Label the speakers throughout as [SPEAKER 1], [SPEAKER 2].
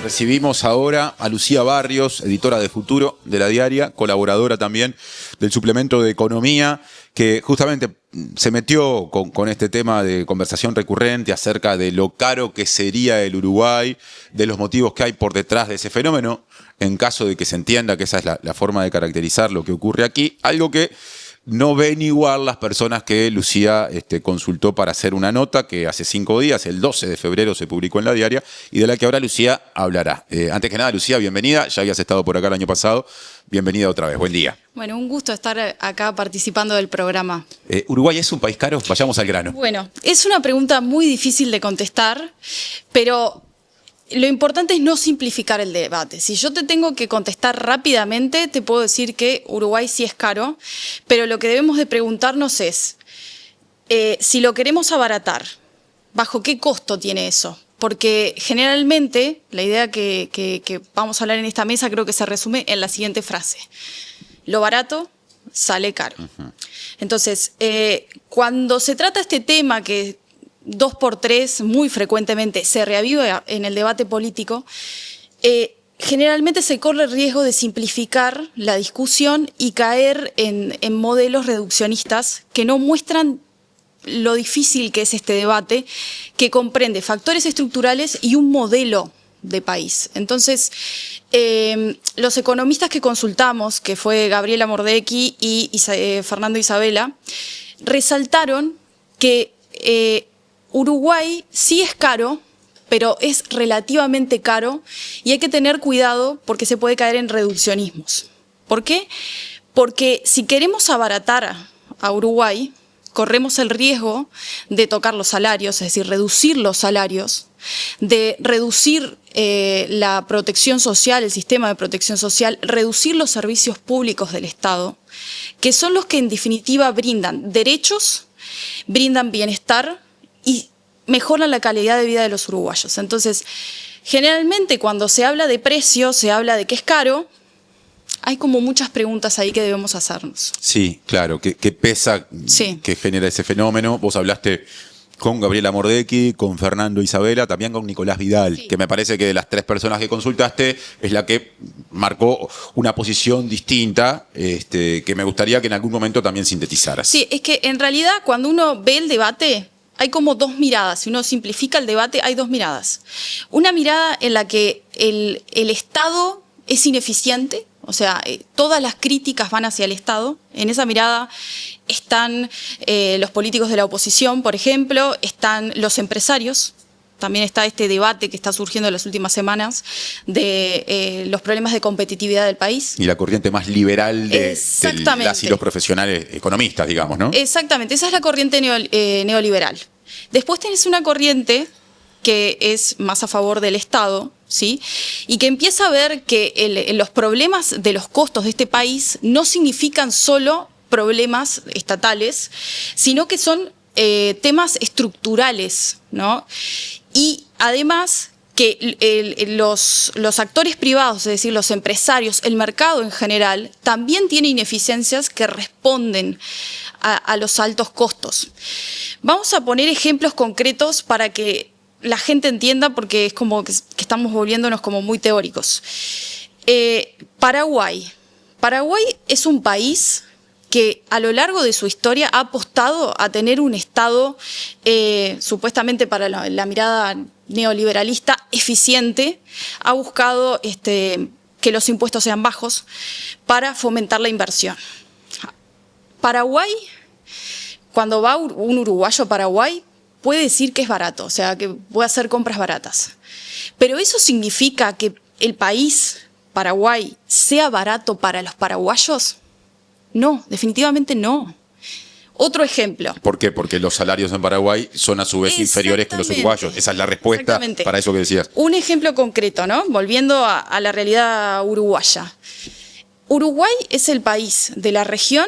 [SPEAKER 1] Recibimos ahora a Lucía Barrios, editora de Futuro de la Diaria, colaboradora también del suplemento de Economía, que justamente se metió con este tema de conversación recurrente acerca de lo caro que sería el Uruguay, de los motivos que hay por detrás de ese fenómeno, en caso de que se entienda que esa es la forma de caracterizar lo que ocurre aquí, algo que no ven igual las personas que Lucía consultó para hacer una nota que hace 5 días, el 12 de febrero, se publicó en la Diaria y de la que ahora Lucía hablará. Antes que nada, Lucía, bienvenida. Ya habías estado por acá el año pasado. Bienvenida otra vez. Buen día.
[SPEAKER 2] Bueno, un gusto estar acá participando del programa.
[SPEAKER 1] ¿Uruguay es un país caro? Vayamos al grano.
[SPEAKER 2] Bueno, es una pregunta muy difícil de contestar, pero lo importante es no simplificar el debate. Si yo te tengo que contestar rápidamente, te puedo decir que Uruguay sí es caro, pero lo que debemos de preguntarnos es, si lo queremos abaratar, ¿bajo qué costo tiene eso? Porque generalmente la idea que vamos a hablar en esta mesa creo que se resume en la siguiente frase. Lo barato sale caro. Entonces, cuando se trata este tema que 2x3 muy frecuentemente se reaviva en el debate político, generalmente se corre el riesgo de simplificar la discusión y caer en modelos reduccionistas que no muestran lo difícil que es este debate, que comprende factores estructurales y un modelo de país. Entonces, los economistas que consultamos, que fue Gabriela Mordecki y Fernando Isabela, resaltaron que Uruguay sí es caro, pero es relativamente caro y hay que tener cuidado porque se puede caer en reduccionismos. ¿Por qué? Porque si queremos abaratar a Uruguay, corremos el riesgo de tocar los salarios, es decir, reducir los salarios, de reducir la protección social, el sistema de protección social, reducir los servicios públicos del Estado, que son los que en definitiva brindan derechos, brindan bienestar y mejoran la calidad de vida de los uruguayos. Entonces, generalmente cuando se habla de precio, se habla de que es caro, hay como muchas preguntas ahí que debemos hacernos.
[SPEAKER 1] Sí, claro, ¿qué pesa
[SPEAKER 2] Sí.
[SPEAKER 1] que genera ese fenómeno? Vos hablaste con Gabriela Mordecki, con Fernando Isabela, también con Nicolás Vidal,
[SPEAKER 2] Sí.
[SPEAKER 1] que me parece que de las 3 personas que consultaste es la que marcó una posición distinta, que me gustaría que en algún momento también sintetizaras.
[SPEAKER 2] Sí, es que en realidad cuando uno ve el debate hay como dos miradas. Si uno simplifica el debate, hay dos miradas. Una mirada en la que el Estado es ineficiente, o sea, todas las críticas van hacia el Estado. En esa mirada están los políticos de la oposición, por ejemplo, están los empresarios. También está este debate que está surgiendo en las últimas semanas de los problemas de competitividad del país.
[SPEAKER 1] Y la corriente más liberal de
[SPEAKER 2] Exactamente.
[SPEAKER 1] las y los profesionales economistas, digamos, ¿no?
[SPEAKER 2] Exactamente, esa es la corriente neoliberal. Después tenés una corriente que es más a favor del Estado, ¿sí? Y que empieza a ver que los problemas de los costos de este país no significan solo problemas estatales, sino que son temas estructurales, ¿no? Y además que los actores privados, es decir, los empresarios, el mercado en general, también tiene ineficiencias que responden a los altos costos. Vamos a poner ejemplos concretos para que la gente entienda, porque es como que estamos volviéndonos como muy teóricos. Paraguay. Paraguay es un país que a lo largo de su historia ha apostado a tener un Estado, supuestamente para la mirada neoliberalista, eficiente, ha buscado que los impuestos sean bajos para fomentar la inversión. Paraguay, cuando va un uruguayo a Paraguay, puede decir que es barato, o sea, que puede hacer compras baratas. Pero ¿eso significa que el país, Paraguay, sea barato para los paraguayos? No, definitivamente no. Otro ejemplo.
[SPEAKER 1] ¿Por qué? Porque los salarios en Paraguay son a su vez inferiores que los uruguayos. Esa es la respuesta para eso que decías.
[SPEAKER 2] Un ejemplo concreto, ¿no? Volviendo a la realidad uruguaya. Uruguay es el país de la región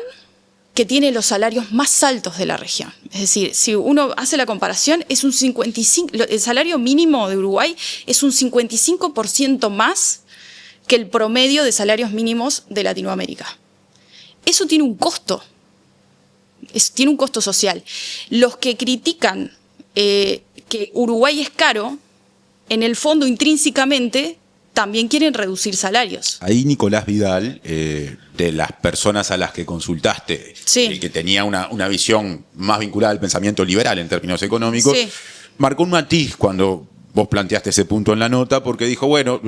[SPEAKER 2] que tiene los salarios más altos de la región. Es decir, si uno hace la comparación, es un 55, el salario mínimo de Uruguay es un 55% más que el promedio de salarios mínimos de Latinoamérica. Eso tiene un costo. Tiene un costo social. Los que critican que Uruguay es caro, en el fondo intrínsecamente también quieren reducir salarios.
[SPEAKER 1] Ahí Nicolás Vidal, de las personas a las que consultaste,
[SPEAKER 2] Sí.
[SPEAKER 1] el que tenía una visión más vinculada al pensamiento liberal en términos económicos,
[SPEAKER 2] Sí.
[SPEAKER 1] marcó un matiz cuando vos planteaste ese punto en la nota, porque dijo, bueno,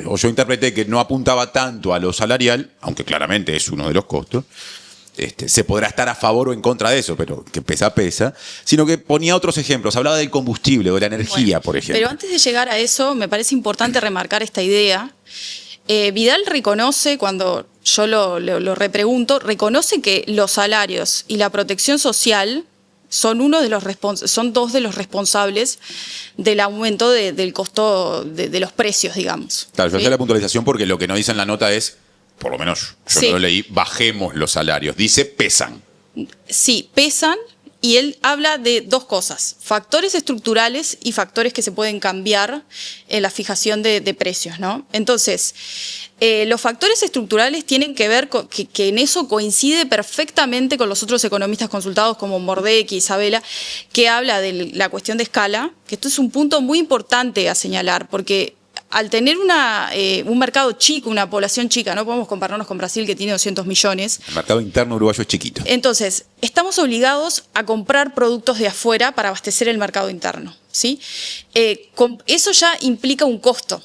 [SPEAKER 1] o yo interpreté que no apuntaba tanto a lo salarial, aunque claramente es uno de los costos, se podrá estar a favor o en contra de eso, pero que pesa, sino que ponía otros ejemplos, hablaba del combustible o de la energía,
[SPEAKER 2] Bueno,
[SPEAKER 1] por ejemplo.
[SPEAKER 2] Pero antes de llegar a eso, me parece importante remarcar esta idea. Vidal reconoce, cuando yo lo repregunto, reconoce que los salarios y la protección social son dos de los responsables del aumento del costo de los precios, digamos.
[SPEAKER 1] Claro, yo
[SPEAKER 2] ¿sí?
[SPEAKER 1] hacía la puntualización porque lo que no dice en la nota es, por lo menos yo
[SPEAKER 2] Sí.
[SPEAKER 1] no lo leí, bajemos los salarios. Dice pesan.
[SPEAKER 2] Sí, pesan, y él habla de dos cosas: factores estructurales y factores que se pueden cambiar en la fijación de precios, ¿no? Entonces, los factores estructurales tienen que ver con que en eso coincide perfectamente con los otros economistas consultados como Mordek y Isabela, que habla de la cuestión de escala, que esto es un punto muy importante a señalar, porque al tener un mercado chico, una población chica, no podemos compararnos con Brasil, que tiene 200 millones.
[SPEAKER 1] El mercado interno uruguayo es chiquito.
[SPEAKER 2] Entonces, estamos obligados a comprar productos de afuera para abastecer el mercado interno, ¿sí? Eso ya implica un costo.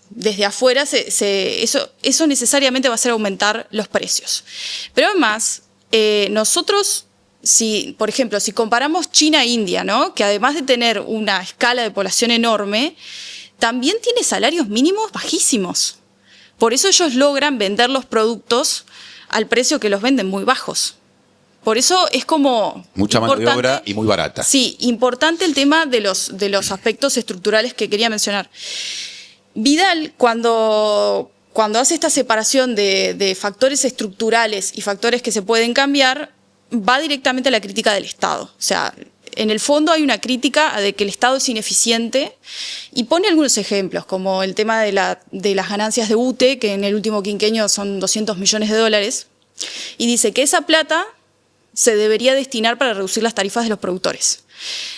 [SPEAKER 2] Desde afuera, eso necesariamente va a hacer aumentar los precios. Pero además, nosotros, por ejemplo, si comparamos China e India, ¿no? Que además de tener una escala de población enorme, también tiene salarios mínimos bajísimos. Por eso ellos logran vender los productos al precio que los venden, muy bajos. Por eso es como
[SPEAKER 1] mucha mano de obra y muy barata.
[SPEAKER 2] Sí, importante el tema de los aspectos estructurales que quería mencionar. Vidal, cuando hace esta separación de factores estructurales y factores que se pueden cambiar, va directamente a la crítica del Estado. O sea, en el fondo hay una crítica de que el Estado es ineficiente y pone algunos ejemplos, como el tema de las ganancias de UTE, que en el último quinquenio son 200 millones de dólares, y dice que esa plata se debería destinar para reducir las tarifas de los productores.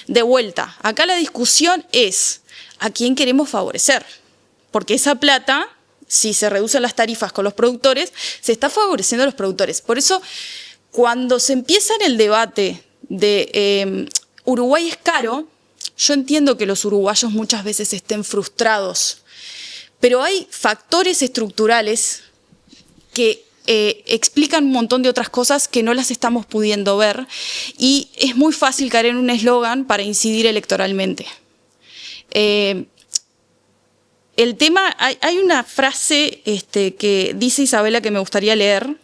[SPEAKER 2] De vuelta, acá la discusión es a quién queremos favorecer, porque esa plata, si se reducen las tarifas con los productores, se está favoreciendo a los productores. Por eso, cuando se empieza en el debate de Uruguay es caro, yo entiendo que los uruguayos muchas veces estén frustrados, pero hay factores estructurales que explican un montón de otras cosas que no las estamos pudiendo ver, y es muy fácil caer en un eslogan para incidir electoralmente. El tema, hay una frase que dice Isabela que me gustaría leer.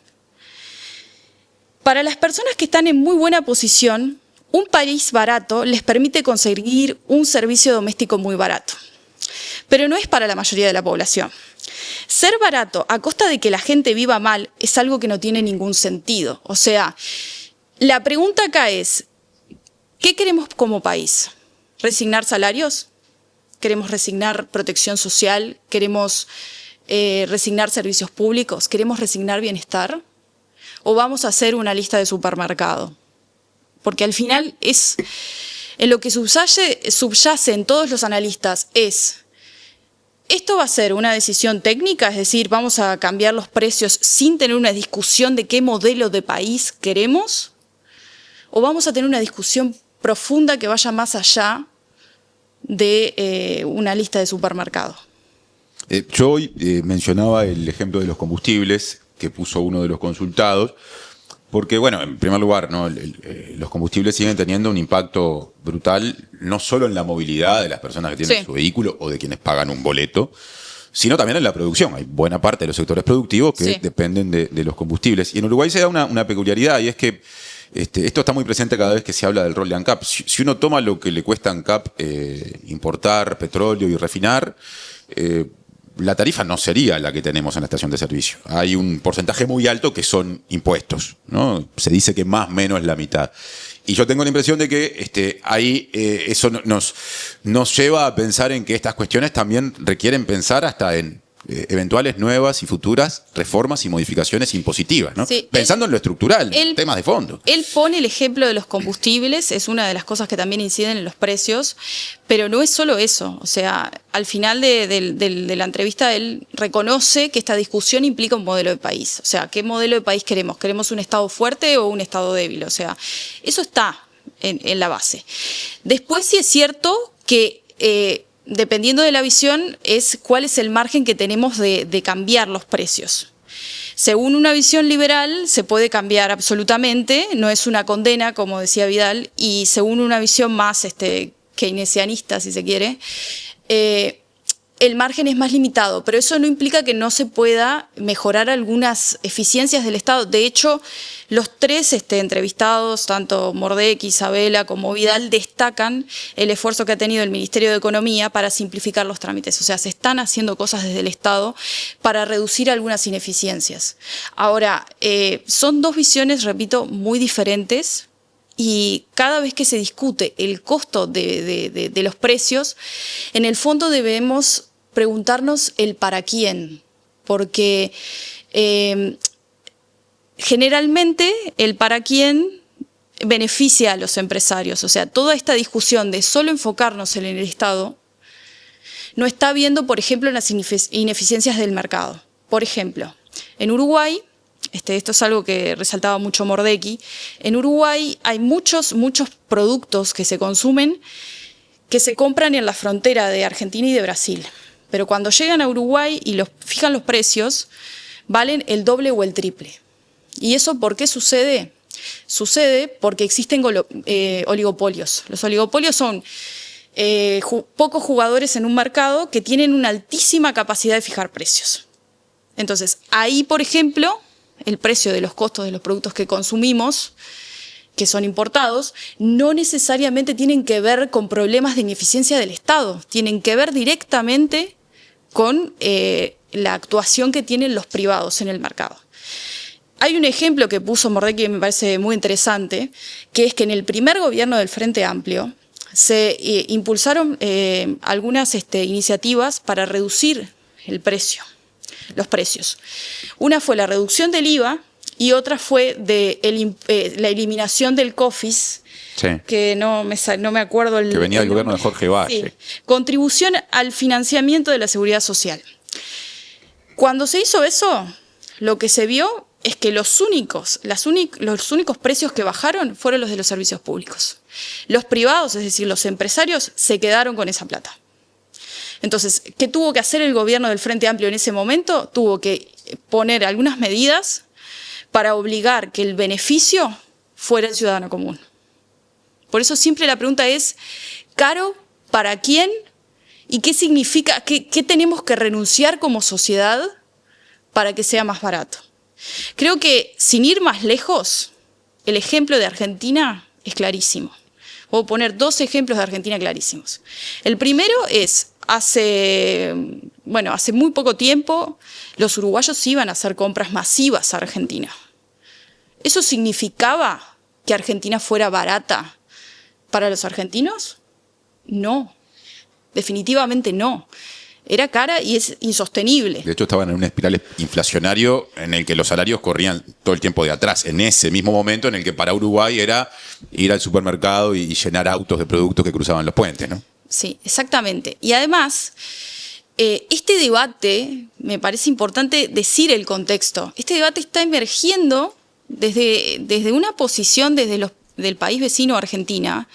[SPEAKER 2] Para las personas que están en muy buena posición, un país barato les permite conseguir un servicio doméstico muy barato. Pero no es para la mayoría de la población. Ser barato a costa de que la gente viva mal es algo que no tiene ningún sentido. O sea, la pregunta acá es, ¿qué queremos como país? ¿Resignar salarios? ¿Queremos resignar protección social? ¿Queremos resignar servicios públicos? ¿Queremos resignar bienestar? ¿O vamos a hacer una lista de supermercado? Porque al final es, en lo que subyace en todos los analistas es, ¿esto va a ser una decisión técnica? Es decir, ¿vamos a cambiar los precios sin tener una discusión de qué modelo de país queremos? ¿O vamos a tener una discusión profunda que vaya más allá de una lista de supermercado?
[SPEAKER 1] Yo hoy mencionaba el ejemplo de los combustibles que puso uno de los consultados, porque, bueno, en primer lugar, ¿no? Los combustibles siguen teniendo un impacto brutal, no solo en la movilidad de las personas que tienen su vehículo o de quienes pagan un boleto, sino también en la producción. Hay buena parte de los sectores productivos que dependen de los combustibles. Y en Uruguay se da una peculiaridad, y es que esto está muy presente cada vez que se habla del rol de ANCAP. Si uno toma lo que le cuesta a ANCAP importar petróleo y refinar, la tarifa no sería la que tenemos en la estación de servicio. Hay un porcentaje muy alto que son impuestos, ¿no? Se dice que más o menos la mitad. Y yo tengo la impresión de que ahí eso nos lleva a pensar en que estas cuestiones también requieren pensar hasta en eventuales nuevas y futuras reformas y modificaciones impositivas, ¿no?
[SPEAKER 2] Sí,
[SPEAKER 1] pensando en lo estructural, temas de fondo.
[SPEAKER 2] Él pone el ejemplo de los combustibles, es una de las cosas que también inciden en los precios, pero no es solo eso. O sea, al final de la entrevista él reconoce que esta discusión implica un modelo de país. O sea, ¿qué modelo de país queremos? ¿Queremos un Estado fuerte o un Estado débil? O sea, eso está en la base. Después sí es cierto que dependiendo de la visión, es cuál es el margen que tenemos de cambiar los precios. Según una visión liberal, se puede cambiar absolutamente, no es una condena, como decía Vidal, y según una visión más keynesianista, si se quiere, el margen es más limitado, pero eso no implica que no se pueda mejorar algunas eficiencias del Estado. De hecho, los tres entrevistados, tanto Mordecki, Isabela como Vidal, destacan el esfuerzo que ha tenido el Ministerio de Economía para simplificar los trámites. O sea, se están haciendo cosas desde el Estado para reducir algunas ineficiencias. Ahora, son dos visiones, repito, muy diferentes. Y cada vez que se discute el costo de los precios, en el fondo debemos preguntarnos el para quién, porque generalmente el para quién beneficia a los empresarios. O sea, toda esta discusión de solo enfocarnos en el Estado no está viendo, por ejemplo, las ineficiencias del mercado. Por ejemplo, en Uruguay, esto es algo que resaltaba mucho Mordecki, en Uruguay hay muchos productos que se consumen que se compran en la frontera de Argentina y de Brasil. Pero cuando llegan a Uruguay y fijan los precios, valen el doble o el triple. ¿Y eso por qué sucede? Sucede porque existen oligopolios. Los oligopolios son pocos jugadores en un mercado que tienen una altísima capacidad de fijar precios. Entonces, ahí, por ejemplo, el precio de los costos de los productos que consumimos, que son importados, no necesariamente tienen que ver con problemas de ineficiencia del Estado, tienen que ver directamente con la actuación que tienen los privados en el mercado. Hay un ejemplo que puso Mordecki que me parece muy interesante, que es que en el primer gobierno del Frente Amplio se impulsaron algunas iniciativas para reducir los precios. Una fue la reducción del IVA y otra fue la eliminación del COFIS, sí, que no me acuerdo el...
[SPEAKER 1] Que venía del gobierno de Jorge Valle.
[SPEAKER 2] Sí. Contribución al financiamiento de la seguridad social. Cuando se hizo eso, lo que se vio es que los únicos precios que bajaron fueron los de los servicios públicos. Los privados, es decir, los empresarios, se quedaron con esa plata. Entonces, ¿qué tuvo que hacer el gobierno del Frente Amplio en ese momento? Tuvo que poner algunas medidas para obligar que el beneficio fuera el ciudadano común. Por eso siempre la pregunta es, ¿caro para quién? ¿Y qué significa, qué tenemos que renunciar como sociedad para que sea más barato? Creo que, sin ir más lejos, el ejemplo de Argentina es clarísimo. Voy a poner dos ejemplos de Argentina clarísimos. El primero es, hace muy poco tiempo, los uruguayos iban a hacer compras masivas a Argentina. ¿Eso significaba que Argentina fuera barata para los argentinos? No, definitivamente no. Era cara y es insostenible.
[SPEAKER 1] De hecho, estaban en una espiral inflacionario en el que los salarios corrían todo el tiempo de atrás, en ese mismo momento en el que para Uruguay era ir al supermercado y llenar autos de productos que cruzaban los puentes, ¿no?
[SPEAKER 2] Sí, exactamente. Y además, este debate, me parece importante decir el contexto, este debate está emergiendo desde una posición del país vecino Argentina,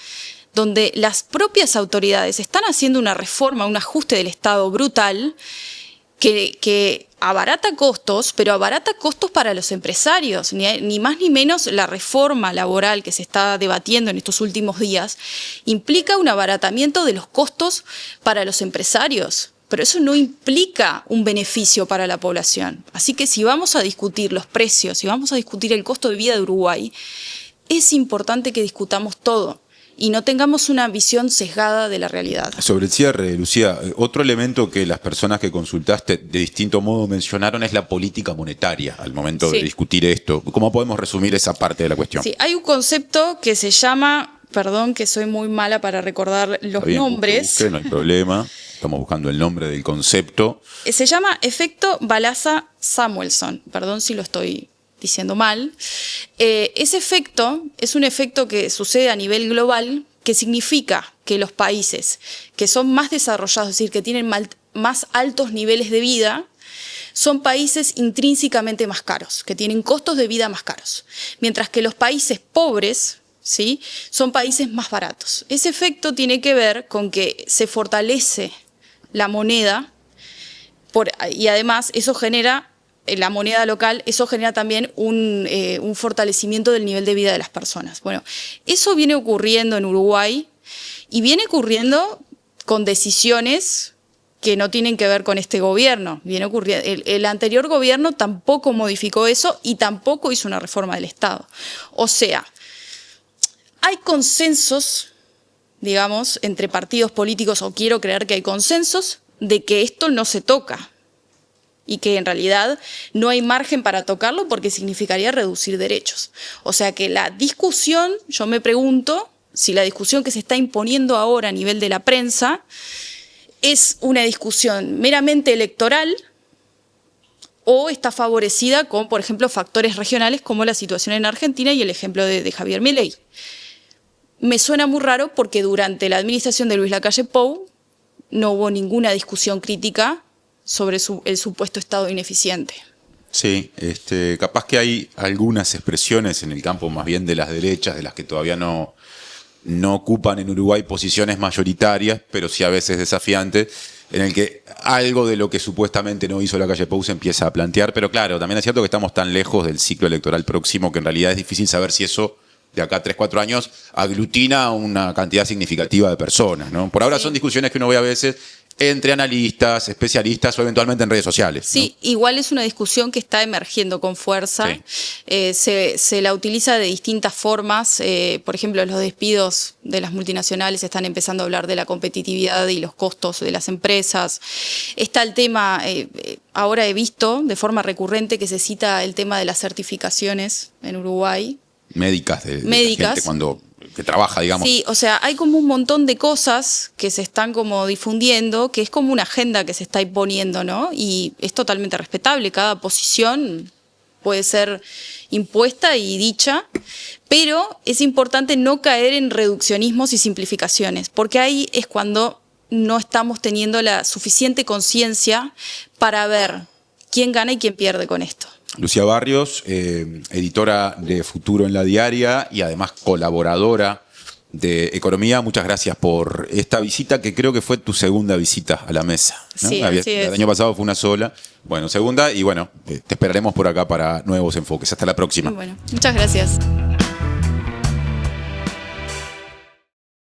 [SPEAKER 2] donde las propias autoridades están haciendo una reforma, un ajuste del Estado brutal, que abarata costos, pero abarata costos para los empresarios. Ni más ni menos la reforma laboral que se está debatiendo en estos últimos días implica un abaratamiento de los costos para los empresarios. Pero eso no implica un beneficio para la población. Así que si vamos a discutir los precios, si vamos a discutir el costo de vida de Uruguay, es importante que discutamos todo y no tengamos una visión sesgada de la realidad.
[SPEAKER 1] Sobre el cierre, Lucía, otro elemento que las personas que consultaste de distinto modo mencionaron es la política monetaria al momento de discutir esto. ¿Cómo podemos resumir esa parte de la cuestión?
[SPEAKER 2] Sí, hay un concepto que se llama perdón que soy muy mala para recordar los
[SPEAKER 1] Está bien,
[SPEAKER 2] nombres.
[SPEAKER 1] busque, no hay problema. Estamos buscando el nombre del concepto.
[SPEAKER 2] Se llama efecto Balassa-Samuelson. Perdón si lo estoy diciendo mal. Ese efecto es un efecto que sucede a nivel global, que significa que los países que son más desarrollados, es decir, que tienen más altos niveles de vida, son países intrínsecamente más caros, que tienen costos de vida más caros. Mientras que los países pobres, ¿sí?, son países más baratos. Ese efecto tiene que ver con que se fortalece la moneda y además eso genera, la moneda local, eso genera también un fortalecimiento del nivel de vida de las personas. Bueno, eso viene ocurriendo en Uruguay y viene ocurriendo con decisiones que no tienen que ver con este gobierno. Viene ocurriendo. El anterior gobierno tampoco modificó eso y tampoco hizo una reforma del Estado. O sea, hay consensos, digamos, entre partidos políticos, o quiero creer que hay consensos, de que esto no se toca y que en realidad no hay margen para tocarlo porque significaría reducir derechos. O sea que la discusión, yo me pregunto si la discusión que se está imponiendo ahora a nivel de la prensa es una discusión meramente electoral o está favorecida con, por ejemplo, factores regionales como la situación en Argentina y el ejemplo de Javier Milei. Me suena muy raro porque durante la administración de Luis Lacalle Pou no hubo ninguna discusión crítica sobre el supuesto Estado ineficiente.
[SPEAKER 1] Sí, capaz que hay algunas expresiones en el campo más bien de las derechas, de las que todavía no ocupan en Uruguay posiciones mayoritarias, pero sí a veces desafiantes, en el que algo de lo que supuestamente no hizo Lacalle Pou se empieza a plantear. Pero claro, también es cierto que estamos tan lejos del ciclo electoral próximo que en realidad es difícil saber si eso de acá a 3, 4 años aglutina a una cantidad significativa de personas, ¿no? Por ahora sí. Son discusiones que uno ve a veces entre analistas, especialistas o eventualmente en redes sociales.
[SPEAKER 2] Sí, ¿no? Igual es una discusión que está emergiendo con fuerza. Sí. Se la utiliza de distintas formas. Por ejemplo, los despidos de las multinacionales están empezando a hablar de la competitividad y los costos de las empresas. Está el tema, ahora he visto de forma recurrente que se cita el tema de las certificaciones en Uruguay.
[SPEAKER 1] Médicas, de gente que trabaja, digamos.
[SPEAKER 2] Sí, o sea, hay como un montón de cosas que se están como difundiendo, que es como una agenda que se está imponiendo, ¿no? Y es totalmente respetable, cada posición puede ser impuesta y dicha, pero es importante no caer en reduccionismos y simplificaciones, porque ahí es cuando no estamos teniendo la suficiente conciencia para ver quién gana y quién pierde con esto.
[SPEAKER 1] Lucía Barrios, editora de Futuro en la Diaria y además colaboradora de Economía. Muchas gracias por esta visita, que creo que fue tu segunda visita a la mesa, ¿no?
[SPEAKER 2] Sí, así es.
[SPEAKER 1] El año pasado fue una sola. Bueno, segunda y bueno, te esperaremos por acá para nuevos enfoques. Hasta la próxima.
[SPEAKER 2] Bueno, muchas gracias.